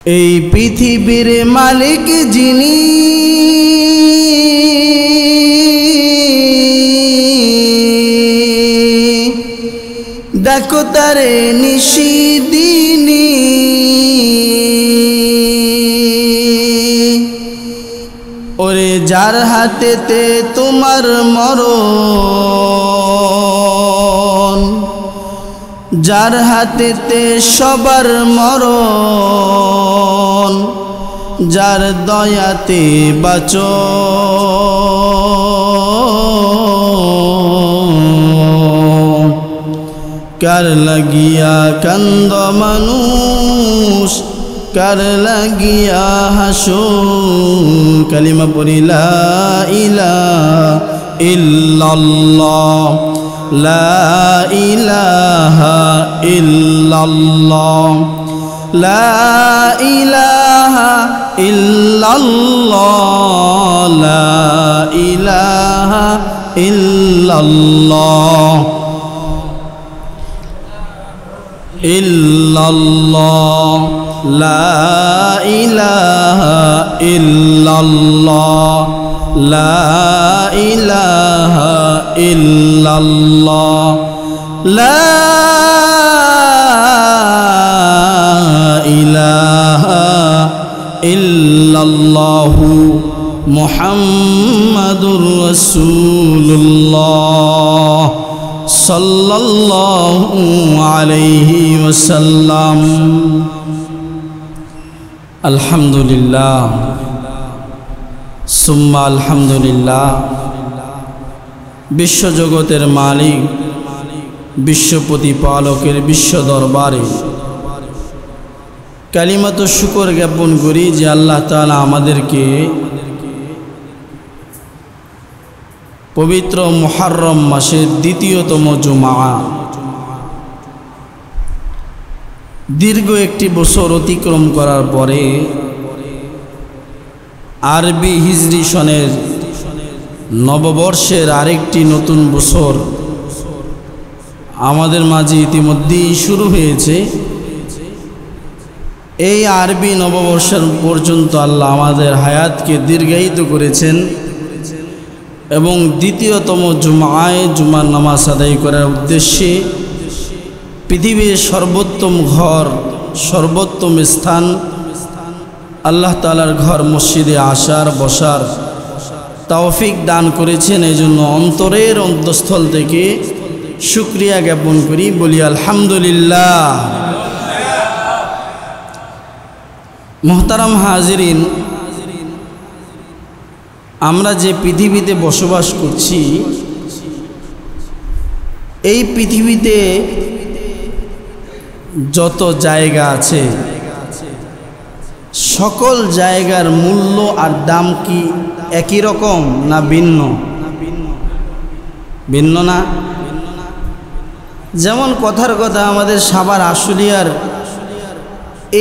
এই পৃথিবীর মালিক যিনি, দেখো তারে নিশিদিনী, ওরে যার হাতেতে তোমার মরণ, যার হাতেতে সবার মরণ, যার দয়াতে বাঁচো কার লাগিয়া কান্দ মানুষ, কার লাগিয়া হাসো। কালিমা পড়ি লা ইলাহা ইল্লাল্লাহ, লা ইলাহা ইল্লাল্লাহ, লা ইলাহা ইল্লাল্লাহ, লা ইলাহা ইল্লাল্লাহ, ইল্লাল্লাহ, লা ইলাহা ইল্লাল্লাহ, লা ইলাহা ইল্লাল্লাহ, লা ইলাহা ইল্লাল্লাহু মুহাম্মাদুর রাসূলুল্লাহ সাল্লাল্লাহু আলাইহি ওয়াসাল্লাম। আলহামদুলিল্লাহ সুম্মা আলহামদুলিল্লাহ। বিশ্বজগতের মালিক, বিশ্ব প্রতিপালকের বিশ্ব দরবারে কালিমাত শুকর জ্ঞাপন করি যে আল্লাহ তাআলা আমাদেরকে পবিত্র মুহররম মাসের দ্বিতীয়তম জুমা, দীর্ঘ একটি বছর অতিক্রম করার পরে আরবি হিজরি সনের নববর্ষের আরেকটি নতুন বছর আমাদের মাঝে ইতিমধ্যেই শুরু হয়েছে। এই আরবি নববর্ষের পর্যন্ত আল্লাহ আমাদের হায়াতকে দীর্ঘায়িত করেছেন এবং দ্বিতীয়তম জুমায় জুমার নামাজ আদায় করার উদ্দেশ্যে পৃথিবীর সর্বোত্তম ঘর, সর্বোত্তম স্থান আল্লাহ তাআলার ঘর মসজিদে আসার বসার তৌফিক দান করেছেন। এই জন্য অন্তরের অন্তঃস্থল থেকে শুকরিয়া জ্ঞাপন করি, বলি আলহামদুলিল্লাহ। মুহতারাম হাজিরিন, আমরা যে পৃথিবীতে বসবাস করছি, এই পৃথিবীতে যত জায়গা আছে সকল জায়গার মূল্য আর দাম কি একই রকম না ভিন্ন? ভিন্ন না? যেমন কথার কথা, আমাদের সাভার আশুলিয়ার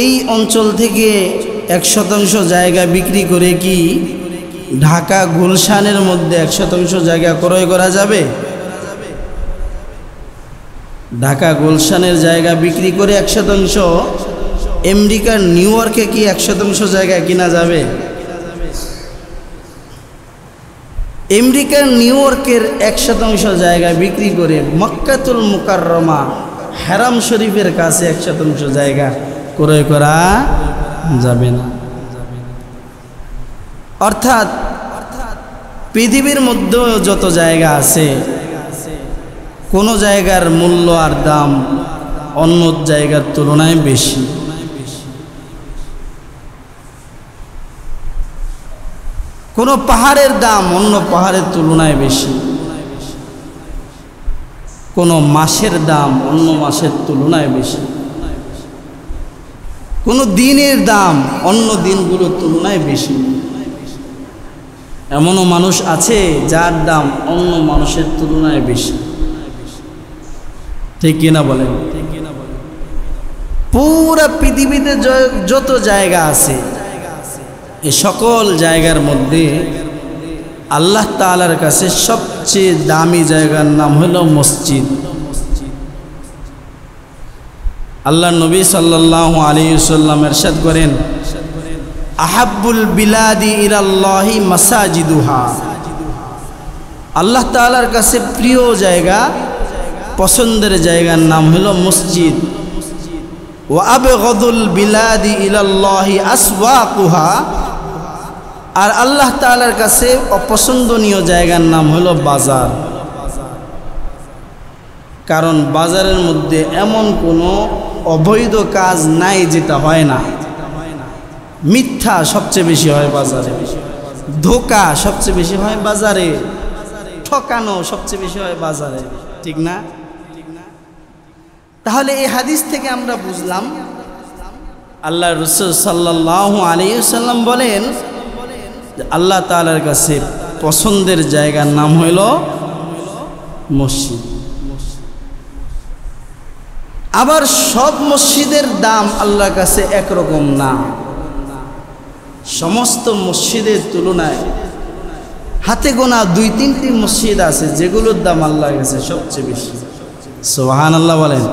এই অঞ্চল থেকে 1% জায়গা বিক্রি করে কি ঢাকা গুলশানের মধ্যে 1% জায়গা ক্রয় করা যাবে? ঢাকা গুলশানের জায়গা বিক্রি করে 1% আমেরিকার নিউ ইয়র্কে কি 1% জায়গা কিনা যাবে? আমেরিকার নিউ ইয়র্কের 1% জায়গা বিক্রি করে মক্কাতুল মুকাররমা হারাম শরীফের কাছে 1% জায়গা ক্রয় করা যাবে না। অর্থাৎ পৃথিবীর মধ্যে যত জায়গা আছে, কোনো জায়গার মূল্য আর দাম অন্য জায়গার তুলনায় বেশি। কোনো পাহাড়ের দাম অন্য পাহাড়ের তুলনায় বেশি, কোনো মাসের দাম অন্য মাসের তুলনায় বেশি, কোনো দিনের দাম অন্য দিনগুলোর তুলনায় বেশি। এমনও মানুষ আছে যার দাম অন্য মানুষের তুলনায় বেশি। ঠিক কিনা বলেন? পুরা পৃথিবীতে যত জায়গা আছে, এই সকল জায়গার মধ্যে আল্লাহ তাআলার কাছে সবচেয়ে দামি জায়গার নাম হলো মসজিদ। আল্লাহ নবী সাল্লাল্লাহু আলাইহি ওয়াসাল্লাম ইরশাদ করেন, আহাব্বুল বিলাদি ইলাল্লাহি মাসাজিদুহা, আল্লাহ তাআলার কাছে প্রিয় জায়গা, পছন্দের জায়গার নাম হলো মসজিদ। ওয়া আবগাদুল বিলাদি ইলাল্লাহি আসওয়াকুহা, আর আল্লাহ তাআলার কাছে অপছন্দনীয় জায়গার নাম হলো বাজার। কারণ বাজারের মধ্যে এমন কোনো অবৈধ কাজ নাই যেটা হয় না। মিথ্যা সবচেয়ে বেশি হয় বাজারে, ধোঁকা সবচেয়ে বেশি হয় বাজারে, ঠকানো সবচেয়ে বেশি হয় বাজারে, ঠিক না? তাহলে এই হাদিস থেকে আমরা বুঝলাম আল্লাহ রাসূল সাল্লাল্লাহু আলাইহি ওয়াসাল্লাম বলেন যে আল্লাহ তাআলার কাছে পছন্দের জায়গার নাম হইল মসজিদ। আবার সব মসজিদের দাম আল্লাহর কাছে একরকম না। সমস্ত মসজিদের তুলনায় হাতে গোনা 2-3টি মসজিদ আছে যেগুলোর দাম আল্লাহর কাছে সবচেয়ে বেশি। সুবহানাল্লাহ বলেন।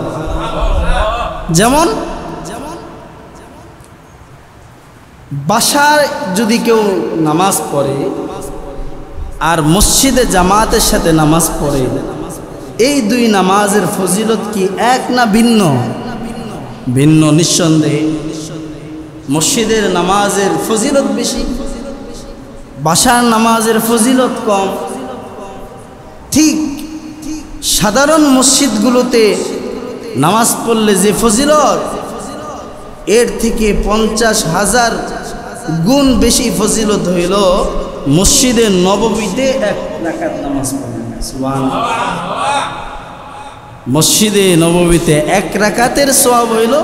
যেমন বাসায় যদি কেউ নামাজ পড়ে আর মসজিদে জামাতের সাথে নামাজ পড়ে, এই দুই নামাজের ফজিলত কি এক না ভিন্ন? ভিন্ন। নিঃসন্দেহে মসজিদের নামাজের ফজিলত বেশি, বাসার নামাজের ফজিলত কম। ঠিক সাধারণ মসজিদগুলোতে নামাজ পড়লে যে ফজিলত, এর থেকে 50,000 গুণ বেশি ফজিলত হইল মসজিদে নববীতে 1 রাকাত নামাজ পড়লে। সুবহানাল্লাহ। মসজিদে নববীতে 1 রাকাতের সওয়াব হইল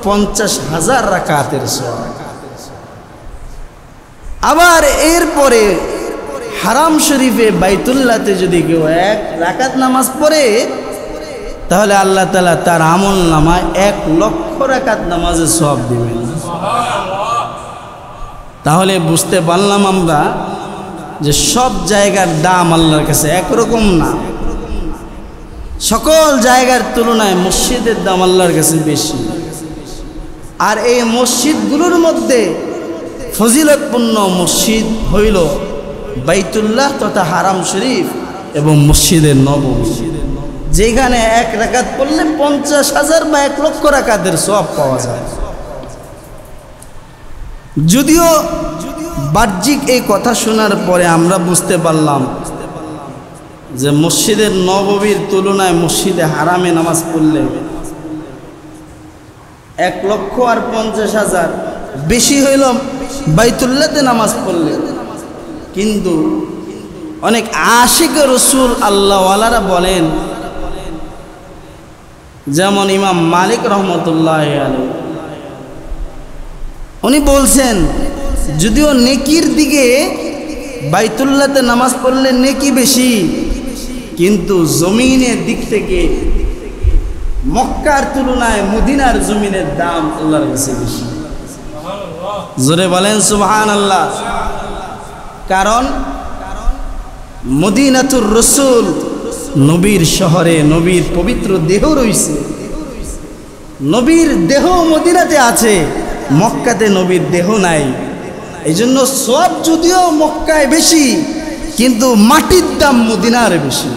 50,000 রাকাতের সওয়াব। আবার এরপরে হারাম শরীফে বাইতুল্লাহতে যদি কেউ 1 রাকাত নামাজ পড়ে, তাহলে আল্লাহ তাআলা তার আমল নামায় 1 লক্ষ রাকাত নামাজের সওয়াব দিবেন। তাহলে বুঝতে পারলাম আমরা যে সব জায়গার দাম আল্লাহর কাছে একরকম না। সকল জায়গার তুলনায় মসজিদের দাম আল্লাহর কাছে বেশি। আর এই মসজিদগুলোর মধ্যে ফজিলতপূর্ণ মসজিদ হইল বাইতুল্লাহ তথা হারাম শরীফ এবং মসজিদের নববী, যেখানে 1 রাকাত পড়লে 50,000 বা 1 লক্ষ রাকাতের সওয়াব পাওয়া যায়। যদিও বাহ্যিক এই কথা শোনার পরে আমরা বুঝতে পারলাম যে মসজিদের নববীর তুলনায় মসজিদে হারামে নামাজ পড়লে 1 লক্ষ আর 50,000 বেশি হইল বাইতুল্লাহতে নামাজ পড়লে। কিন্তু অনেক আশিক রসুল আল্লাহওয়ালারা বলেন, যেমন ইমাম মালিক রহমতুল্লাহ আলাইহি, উনি বলছেন যদিও নেকির দিকে বাইতুল্লাহতে নামাজ পড়লে নেকি বেশি, কিন্তু জমিনের দিক থেকে মক্কার তুলনায় মদিনার জমিনের দাম আল্লাহর কাছে বেশি। জোরে বলেন সুবহানাল্লাহ। কারণ মদিনাতুর রসুল, নবীর শহরে নবীর পবিত্র দেহ রয়েছে, নবীর দেহ মদিনাতে আছে, মক্কাতে নবীর দেহ নাই। এই জন্য সওয়াব যদিও মক্কায় বেশি, কিন্তু মাটির দাম মদিনার বেশি।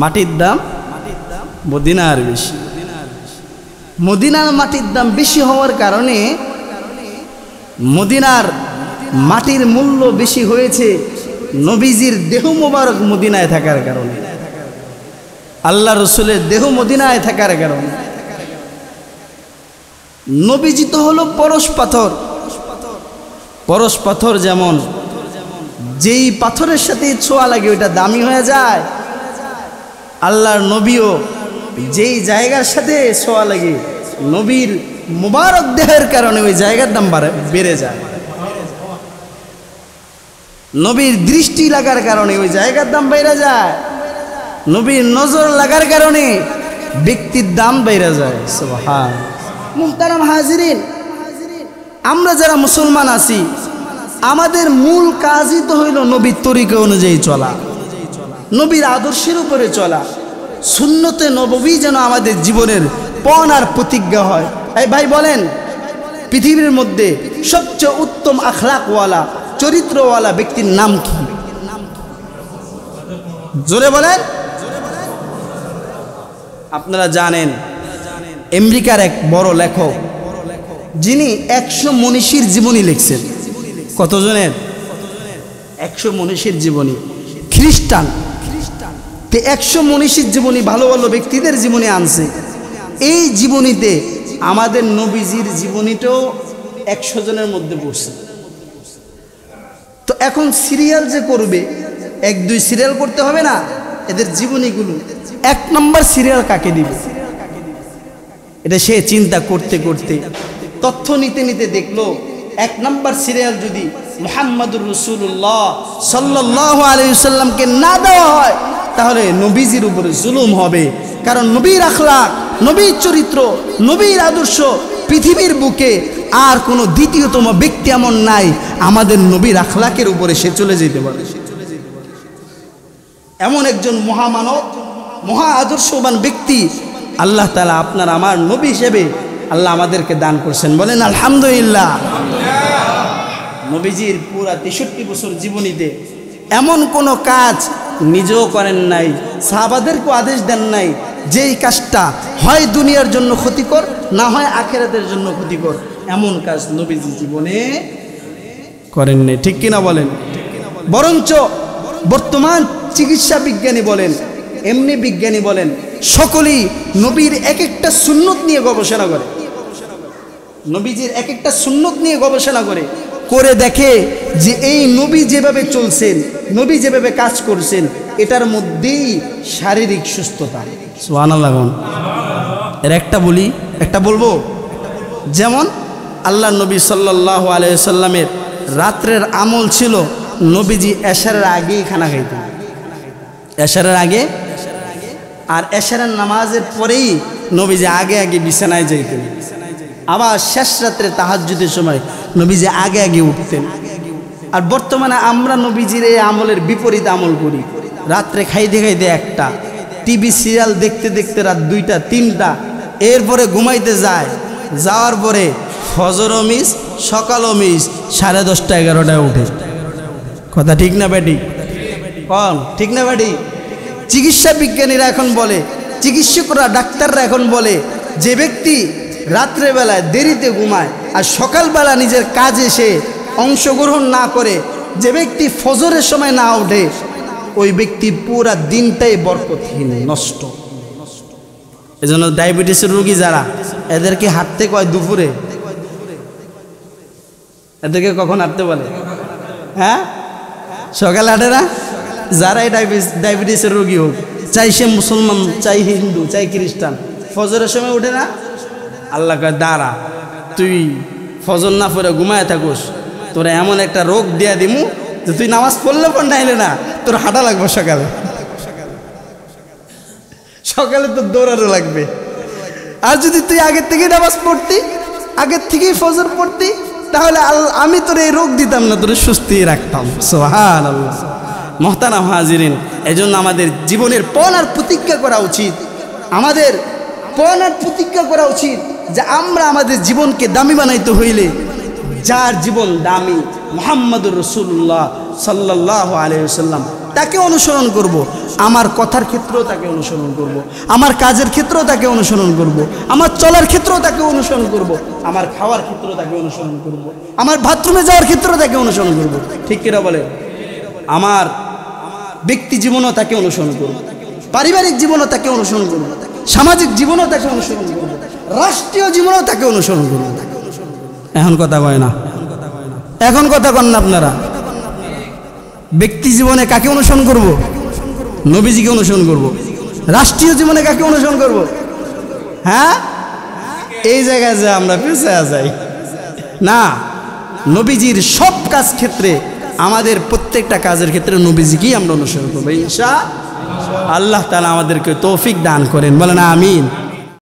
মাটির দাম মদিনার বেশি। মদিনার মাটির দাম বেশি হওয়ার কারণে মদিনার মাটির মূল্য বেশি হয়েছে নবীজির দেহ মোবারক মদিনায় থাকার কারণে, আল্লাহ রসুলের দেহ মদিনায় থাকার কারণে। নবীজি তো হলো পরশ পাথর। পরশ পাথর যেমন যেই পাথরের সাথে ছোঁয়া লাগে ওইটা দামি হয়ে যায়, আল্লাহর নবীও যেই জায়গার সাথে ছোঁয়া লাগে নবীর মুবারক দেহের কারণে ওই জায়গার দাম বেড়ে যায়। নবীর দৃষ্টি লাগার কারণে ওই জায়গার দাম বেড়ে যায়, নবীর নজর লাগার কারণে ব্যক্তির দাম বেড়ে যায়। সুবহান। মুহতারাম হাজিরিন, আমরা যারা মুসলমান আছি, আমাদের মূল কাজই তো হইল নবীর তরিকা অনুযায়ী চলা, নবীর আদর্শের উপরে চলা। সুন্নতে নববী যেন আমাদের জীবনের পণ আর প্রতিজ্ঞা হয়। এই ভাই বলেন, পৃথিবীর মধ্যে সবচেয়ে উত্তম আখলাকওয়ালা, চরিত্রওয়ালা ব্যক্তির নাম কি? জোরে বলেন। আপনারা জানেন আমেরিকার এক বড় লেখক, যিনি 100 মনীষীর জীবনী লিখছেন। কতজনের? 100 মনীষীর জীবনী। খ্রিস্টান 100 মনীষীর জীবনী, ভালো ভালো ব্যক্তিদের জীবনী আনছে। এই জীবনীতে আমাদের নবীজির জীবনীটাও 100 জনের মধ্যে পড়ছে। তো এখন সিরিয়াল যে করবে, 1-2 সিরিয়াল করতে হবে না, এদের জীবনীগুলো 1 নম্বর সিরিয়াল কাকে দিবে, এটা সে চিন্তা করতে করতে তথ্য নিতে নিতে দেখলো 1 নম্বর সিরিয়াল যদি মুহাম্মদুর রাসূলুল্লাহ সাল্লাল্লাহু আলাইহি ওয়াসাল্লামকে না দেওয়া হয়, তাহলে নবীজির উপরে জুলুম হবে। কারণ নবীর আখলাক, নবীর চরিত্র, নবীর আদর্শ পৃথিবীর বুকে আর কোনো দ্বিতীয়তম ব্যক্তি এমন নাই আমাদের নবীর আখলাকের উপরে সে চলে যেতে পারে। এমন একজন মহামানব, মহা আদর্শবান ব্যক্তি আল্লাহ তাআলা আপনার আমার নবী হিসেবে আল্লাহ আমাদেরকে দান করছেন। বলেন আলহামদুলিল্লাহ। নবীজির পুরা 63 বছর জীবনীতে এমন কোনো কাজ নিজেও করেন নাই, সাহাবাদেরকেও আদেশ দেন নাই যেই কাজটা হয় দুনিয়ার জন্য ক্ষতিকর, না হয় আখিরাতের জন্য ক্ষতিকর, এমন কাজ নবীজি জীবনে করেন নাই। ঠিক কিনা বলেন? বরঞ্চ বর্তমান চিকিৎসা বিজ্ঞানী বলেন, এমনি বিজ্ঞানী বলেন, সকলেই নবীর এক একটা সুন্নত নিয়ে গবেষণা করে, নবীজির এক একটা সুন্নত নিয়ে গবেষণা করে দেখে যে এই নবী যেভাবে চলছেন, নবী যেভাবে কাজ করছেন, এটার মধ্যেই শারীরিক সুস্থতা। সুবহানাল্লাহ। এর একটা বলবো, যেমন আল্লাহ নবী সাল্লাল্লাহু আলাইহি সাল্লামের রাত্রের আমল ছিল নবীজি এশারের আগেই খানা খাইতেন, এশারের আগে, আর এশারের নামাজের পরেই নবীজি আগে আগে বিছানায় যাইতেন। আবার শেষ রাত্রে তাহাজ্জুদের সময় নবীজি আগে আগে উঠতেন। আর বর্তমানে আমরা নবীজির এই আমলের বিপরীত আমল করি। রাত্রে খাইতে খাইতে 1টা, টিভি সিরিয়াল দেখতে দেখতে রাত 2টা 3টা, এরপরে ঘুমাইতে যায়, যাওয়ার পরে ফজরও মিস, সকালও মিস, 10:30 11টায় উঠে। কথা ঠিক না বেটি? কম ঠিক না বেটি? চিকিৎসা বিজ্ঞানীরা এখন বলে, চিকিৎসকরা, ডাক্তাররা এখন বলে, যে ব্যক্তি রাত্রেবেলায় দেরিতে ঘুমায় আর সকালবেলা নিজের কাজে সে অংশগ্রহণ না করে, যে ব্যক্তি ফজরের সময় না ওঠে, ওই ব্যক্তি পুরা দিনটাই বরকতহীন, নষ্ট। এজন্য ডায়াবেটিসের রোগী যারা, এদেরকে হাঁটতে কয় দুপুরে, এদেরকে কখন হাঁটতে বলে? হ্যাঁ, সকালে হাঁটে না? যারাই ডায়াবেটিসের রোগী হোক, চাই সে মুসলমান, চাই হিন্দু, চাই খ্রিস্টান, ফজরের সময় উঠে না, আল্লাহ কয় দাঁড়া, তুই ফজর না পড়ে ঘুমায় থাকুস, তোরা এমন একটা রোগ দিয়া দিমু যে তুই নামাজ পড়লে পর নাইলে না, তোর হাঁটা লাগবে সকালে, সকালে তোর দৌড়ানো লাগবে। আর যদি তুই আগের থেকেই নামাজ পড়তি, আগের থেকেই ফজর পড়তি, তাহলে আমি তোর এই রোগ দিতাম না, তোর সুস্থি রাখতাম। সুবহানাল্লাহ। মুহতারাম হাজিরিন, এজন্য আমাদের জীবনের পণ আর প্রতিজ্ঞা করা উচিত, আমাদের পণ আর প্রতিজ্ঞা করা উচিত যে আমরা আমাদের জীবনকে দামি বানাইতে হইলে যার জীবন দামি, মুহাম্মদুর রাসূলুল্লাহ সাল্লাল্লাহু আলাইহি ওয়াসাল্লাম, তাকে অনুসরণ করব। আমার কথার ক্ষেত্রেও তাকে অনুসরণ করব, আমার কাজের ক্ষেত্রেও তাকে অনুসরণ করব, আমার চলার ক্ষেত্রেও তাকে অনুসরণ করব, আমার খাওয়ার ক্ষেত্রেও তাকে অনুসরণ করব, আমার বাথরুমে যাওয়ার ক্ষেত্রেও তাকে অনুসরণ করব। ঠিক কিনা বলে? আমার ব্যক্তি জীবনও তাকে অনুসরণ করব, পারিবারিক জীবনও তাকে অনুসরণ করব, সামাজিক জীবনও তাকে অনুসরণ করব, রাষ্ট্রীয় জীবনও তাকে অনুসরণ করব। এখন কথা কয় না, এখন কথা কন না আপনারা। ব্যক্তি জীবনে কাকে অনুসরণ করব? নবীজিকে অনুসরণ করব। রাষ্ট্রীয় জীবনে কাকে অনুসরণ করব? হ্যাঁ, এই জায়গায় যে আমরা পেছায়া যাই না, নবীজির সব কাজ ক্ষেত্রে, আমাদের প্রত্যেকটা কাজের ক্ষেত্রে নবীজিকেই আমরা অনুসরণ করবো ইনশাআল্লাহ। আল্লাহ তাআলা আমাদেরকে তৌফিক দান করেন, বলেন আমিন।